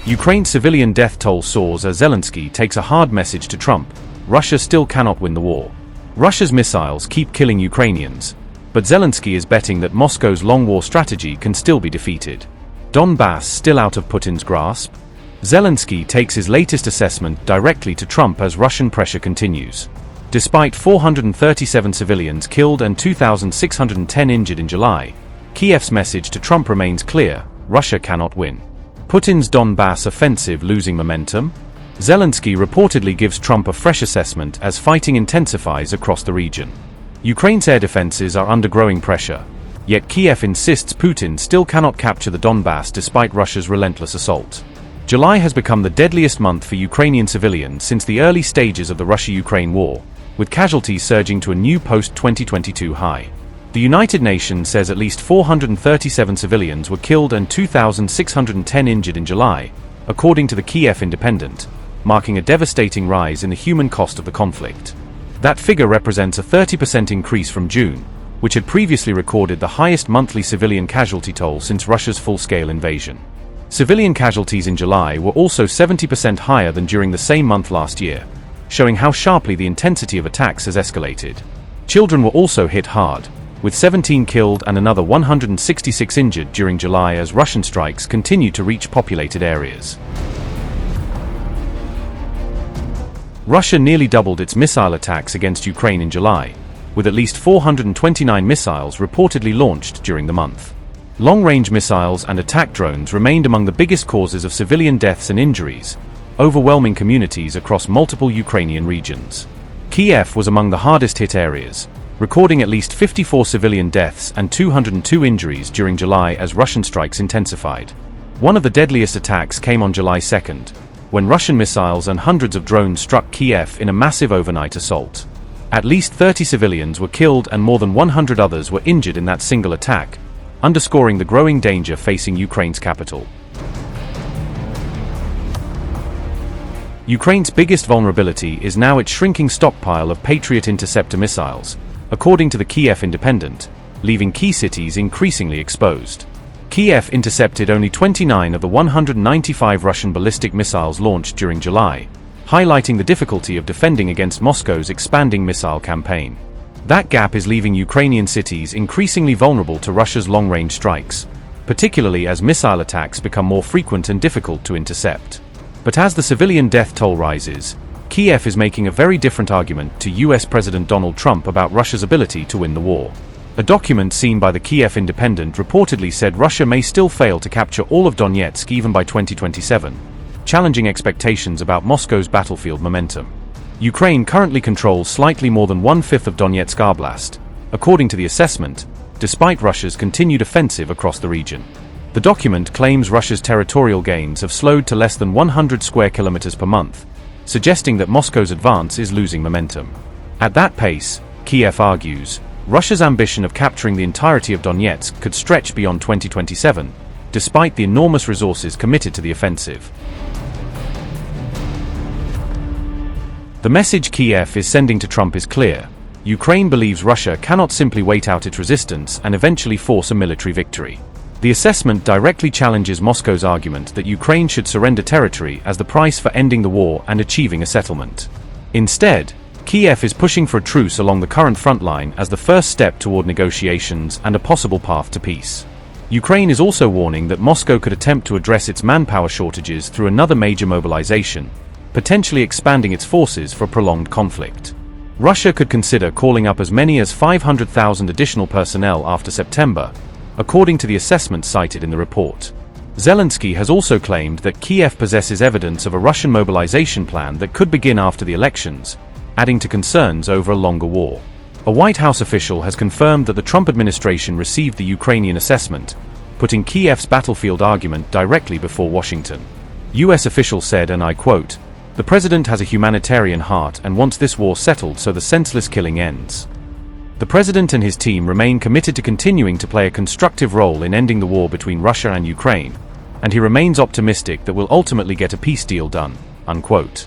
Ukraine's civilian death toll soars as Zelensky takes a hard message to Trump: Russia still cannot win the war. Russia's missiles keep killing Ukrainians, but Zelensky is betting that Moscow's long war strategy can still be defeated. Donbass still out of Putin's grasp? Zelensky takes his latest assessment directly to Trump as Russian pressure continues. Despite 437 civilians killed and 2,610 injured in July, Kyiv's message to Trump remains clear: Russia cannot win. Putin's Donbass offensive losing momentum? Zelensky reportedly gives Trump a fresh assessment as fighting intensifies across the region. Ukraine's air defenses are under growing pressure, yet Kyiv insists Putin still cannot capture the Donbass despite Russia's relentless assault. July has become the deadliest month for Ukrainian civilians since the early stages of the Russia-Ukraine war, with casualties surging to a new post-2022 high. The United Nations says at least 437 civilians were killed and 2,610 injured in July, according to the Kyiv Independent, marking a devastating rise in the human cost of the conflict. That figure represents a 30% increase from June, which had previously recorded the highest monthly civilian casualty toll since Russia's full-scale invasion. Civilian casualties in July were also 70% higher than during the same month last year, showing how sharply the intensity of attacks has escalated. Children were also hit hard, with 17 killed and another 166 injured during July as Russian strikes continue to reach populated areas. Russia nearly doubled its missile attacks against Ukraine in July, with at least 429 missiles reportedly launched during the month. Long-range missiles and attack drones remained among the biggest causes of civilian deaths and injuries, overwhelming communities across multiple Ukrainian regions. Kyiv was among the hardest-hit areas, recording at least 54 civilian deaths and 202 injuries during July as Russian strikes intensified. One of the deadliest attacks came on July 2nd, when Russian missiles and hundreds of drones struck Kyiv in a massive overnight assault. At least 30 civilians were killed and more than 100 others were injured in that single attack, underscoring the growing danger facing Ukraine's capital. Ukraine's biggest vulnerability is now its shrinking stockpile of Patriot interceptor missiles, according to the Kyiv Independent, leaving key cities increasingly exposed. Kyiv intercepted only 29 of the 195 Russian ballistic missiles launched during July, highlighting the difficulty of defending against Moscow's expanding missile campaign. That gap is leaving Ukrainian cities increasingly vulnerable to Russia's long-range strikes, particularly as missile attacks become more frequent and difficult to intercept. But as the civilian death toll rises, Kyiv is making a very different argument to US President Donald Trump about Russia's ability to win the war. A document seen by the Kyiv Independent reportedly said Russia may still fail to capture all of Donetsk even by 2027, challenging expectations about Moscow's battlefield momentum. Ukraine currently controls slightly more than one-fifth of Donetsk Oblast, according to the assessment, despite Russia's continued offensive across the region. The document claims Russia's territorial gains have slowed to less than 100 square kilometers per month, suggesting that Moscow's advance is losing momentum. At that pace, Kyiv argues, Russia's ambition of capturing the entirety of Donetsk could stretch beyond 2027, despite the enormous resources committed to the offensive. The message Kyiv is sending to Trump is clear: Ukraine believes Russia cannot simply wait out its resistance and eventually force a military victory. The assessment directly challenges Moscow's argument that Ukraine should surrender territory as the price for ending the war and achieving a settlement. Instead, Kyiv is pushing for a truce along the current front line as the first step toward negotiations and a possible path to peace. Ukraine is also warning that Moscow could attempt to address its manpower shortages through another major mobilization, potentially expanding its forces for prolonged conflict. Russia could consider calling up as many as 500,000 additional personnel after September, according to the assessment cited in the report. Zelensky has also claimed that Kyiv possesses evidence of a Russian mobilization plan that could begin after the elections, adding to concerns over a longer war. A White House official has confirmed that the Trump administration received the Ukrainian assessment, putting Kyiv's battlefield argument directly before Washington. US officials said, and I quote, "The president has a humanitarian heart and wants this war settled so the senseless killing ends." The president and his team remain committed to continuing to play a constructive role in ending the war between Russia and Ukraine, and he remains optimistic that we'll ultimately get a peace deal done, unquote.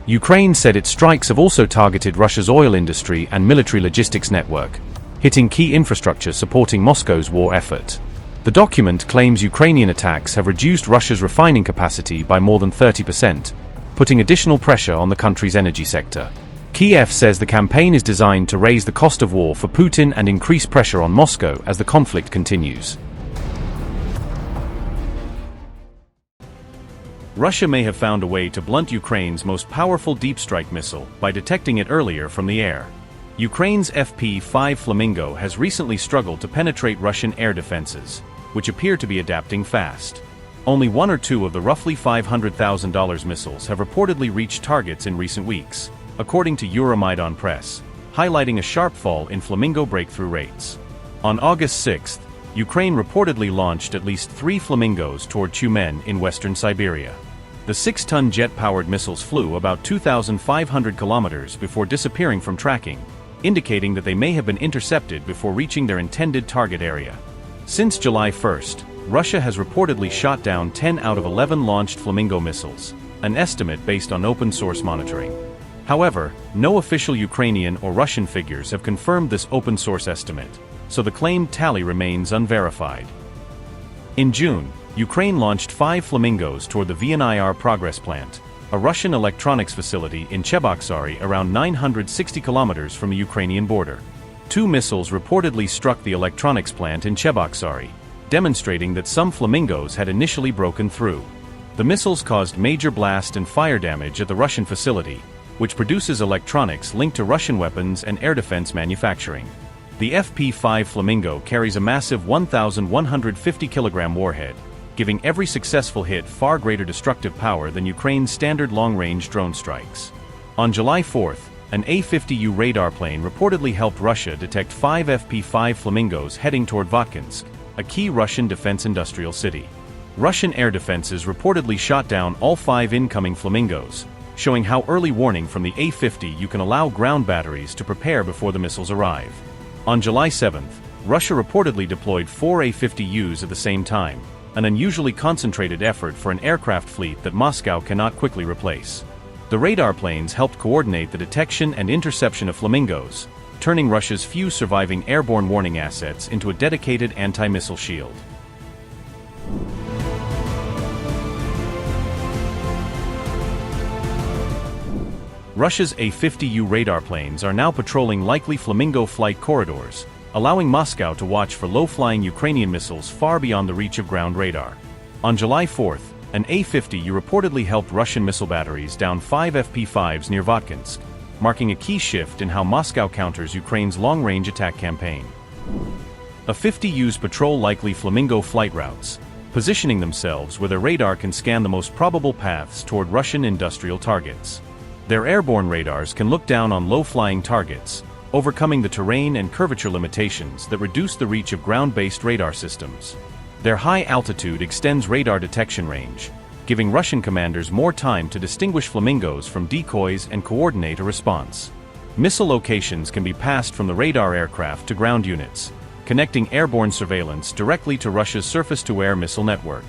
Ukraine said its strikes have also targeted Russia's oil industry and military logistics network, hitting key infrastructure supporting Moscow's war effort. The document claims Ukrainian attacks have reduced Russia's refining capacity by more than 30%, putting additional pressure on the country's energy sector. Kyiv says the campaign is designed to raise the cost of war for Putin and increase pressure on Moscow as the conflict continues. Russia may have found a way to blunt Ukraine's most powerful deep strike missile by detecting it earlier from the air. Ukraine's FP-5 Flamingo has recently struggled to penetrate Russian air defenses, which appear to be adapting fast. Only one or two of the roughly $500,000 missiles have reportedly reached targets in recent weeks, according to Euromaidan Press, highlighting a sharp fall in Flamingo breakthrough rates. On August 6, Ukraine reportedly launched at least 3 Flamingos toward Tyumen in western Siberia. The 6-ton jet-powered missiles flew about 2,500 kilometers before disappearing from tracking, indicating that they may have been intercepted before reaching their intended target area. Since July 1, Russia has reportedly shot down 10 out of 11 launched Flamingo missiles, an estimate based on open-source monitoring. However, no official Ukrainian or Russian figures have confirmed this open-source estimate, so the claimed tally remains unverified. In June, Ukraine launched 5 Flamingos toward the VNIR Progress Plant, a Russian electronics facility in Cheboksary around 960 kilometers from the Ukrainian border. 2 missiles reportedly struck the electronics plant in Cheboksary, demonstrating that some Flamingos had initially broken through. The missiles caused major blast and fire damage at the Russian facility, which produces electronics linked to Russian weapons and air defense manufacturing. The FP-5 Flamingo carries a massive 1,150-kilogram warhead, giving every successful hit far greater destructive power than Ukraine's standard long-range drone strikes. On July 4, an A-50U radar plane reportedly helped Russia detect 5 FP-5 Flamingos heading toward Votkinsk, a key Russian defense industrial city. Russian air defenses reportedly shot down all 5 incoming Flamingos, showing how early warning from the A-50U can allow ground batteries to prepare before the missiles arrive. On July 7, Russia reportedly deployed 4 A-50Us at the same time, an unusually concentrated effort for an aircraft fleet that Moscow cannot quickly replace. The radar planes helped coordinate the detection and interception of Flamingos, turning Russia's few surviving airborne warning assets into a dedicated anti-missile shield. Russia's A-50U radar planes are now patrolling likely Flamingo flight corridors, allowing Moscow to watch for low-flying Ukrainian missiles far beyond the reach of ground radar. On July 4, an A-50U reportedly helped Russian missile batteries down 5 FP-5s near Votkinsk, marking a key shift in how Moscow counters Ukraine's long-range attack campaign. A-50Us patrol likely Flamingo flight routes, positioning themselves where their radar can scan the most probable paths toward Russian industrial targets. Their airborne radars can look down on low-flying targets, overcoming the terrain and curvature limitations that reduce the reach of ground-based radar systems. Their high altitude extends radar detection range, giving Russian commanders more time to distinguish Flamingos from decoys and coordinate a response. Missile locations can be passed from the radar aircraft to ground units, connecting airborne surveillance directly to Russia's surface-to-air missile network.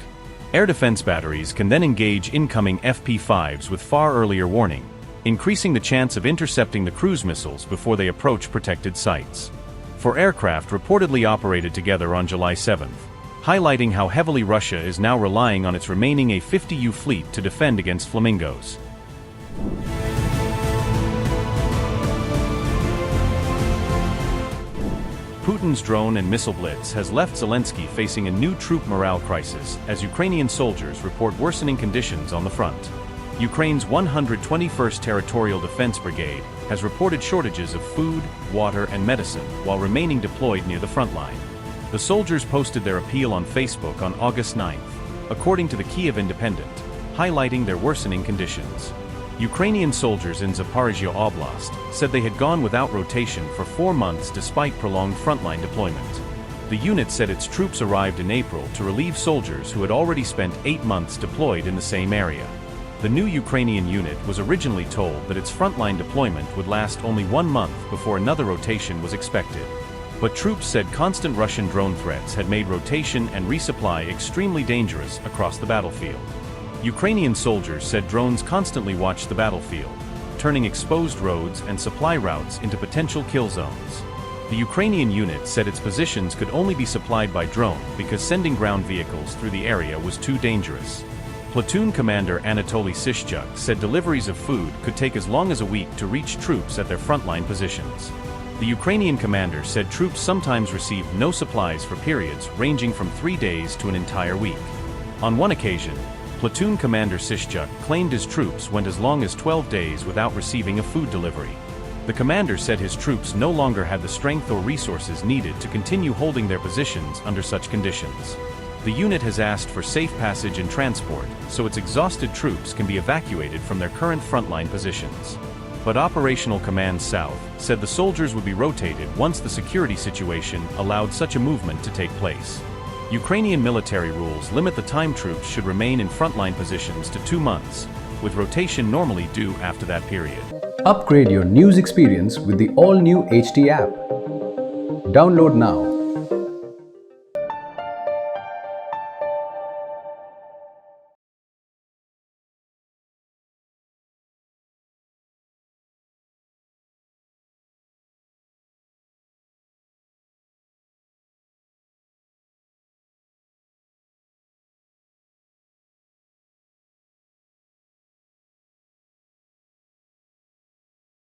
Air defense batteries can then engage incoming FP-5s with far earlier warning, increasing the chance of intercepting the cruise missiles before they approach protected sites. For aircraft reportedly operated together on July 7, highlighting how heavily Russia is now relying on its remaining A-50U fleet to defend against Flamingos. Putin's drone and missile blitz has left Zelensky facing a new troop morale crisis as Ukrainian soldiers report worsening conditions on the front. Ukraine's 121st Territorial Defense Brigade has reported shortages of food, water, and medicine while remaining deployed near the front line. The soldiers posted their appeal on Facebook on August 9, according to the Kyiv Independent, highlighting their worsening conditions. Ukrainian soldiers in Zaporizhia Oblast said they had gone without rotation for 4 months despite prolonged frontline deployment. The unit said its troops arrived in April to relieve soldiers who had already spent 8 months deployed in the same area. The new Ukrainian unit was originally told that its frontline deployment would last only 1 month before another rotation was expected. But troops said constant Russian drone threats had made rotation and resupply extremely dangerous across the battlefield. Ukrainian soldiers said drones constantly watched the battlefield, turning exposed roads and supply routes into potential kill zones. The Ukrainian unit said its positions could only be supplied by drone because sending ground vehicles through the area was too dangerous. Platoon commander Anatoly Syshchuk said deliveries of food could take as long as a week to reach troops at their frontline positions. The Ukrainian commander said troops sometimes received no supplies for periods ranging from 3 days to an entire week. On one occasion, Platoon commander Syshchuk claimed his troops went as long as 12 days without receiving a food delivery. The commander said his troops no longer had the strength or resources needed to continue holding their positions under such conditions. The unit has asked for safe passage and transport, so its exhausted troops can be evacuated from their current frontline positions. But Operational Command South said the soldiers would be rotated once the security situation allowed such a movement to take place. Ukrainian military rules limit the time troops should remain in frontline positions to 2 months, with rotation normally due after that period. Upgrade your news experience with the all-new HT app. Download now.